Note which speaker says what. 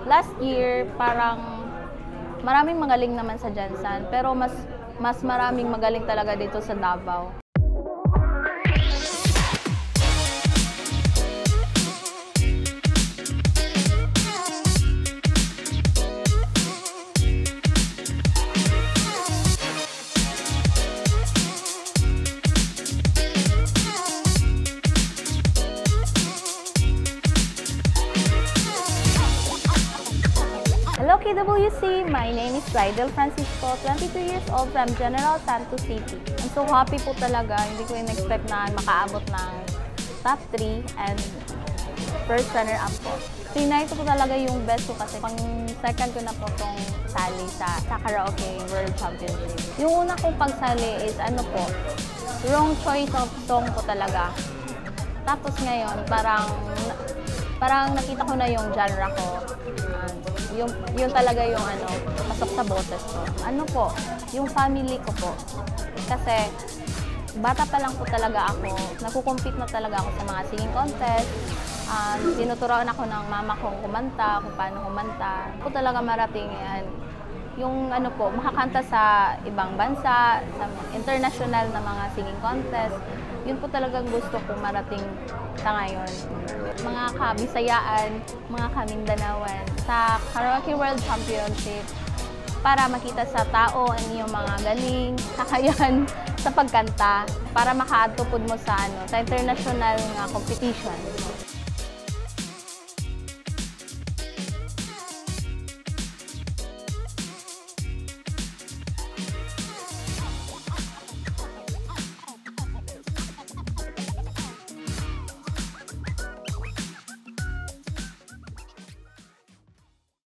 Speaker 1: last year, parang maraming magaling naman sa Jansan, pero mas maraming magaling talaga dito sa Davao. Hello KWC! My name is Rydel Francisco, 22 years old from General Santos City. I'm so happy po talaga. Hindi ko in-expect na makaabot ng top 3 and first runner-up po. Tinay ko po talaga yung best ko kasi pang second ko na po itong sali sa Karaoke World Championship. Yung una kong pagsali is wrong choice of song po talaga. Tapos ngayon, parang nakita ko na yung genre ko. Yung talaga yung pasok sa boses ko. Yung family ko po. Kasi bata pa lang po talaga ako. Nagko-compete na talaga ako sa mga singing contest. Tinuturuan ako ng mama kong kumanta, kung paano kumanta. Po talaga marating yan. Yung makakanta sa ibang bansa, sa international na mga singing contest. Yun po talagang gusto ko marating sa ngayon. Mga kabisayaan, mga kamindanawan, sa Karaoke World Championship para makita sa tao ang iyong mga galing, kakayahan sa pagkanta para makaatupod mo sa international nga competition.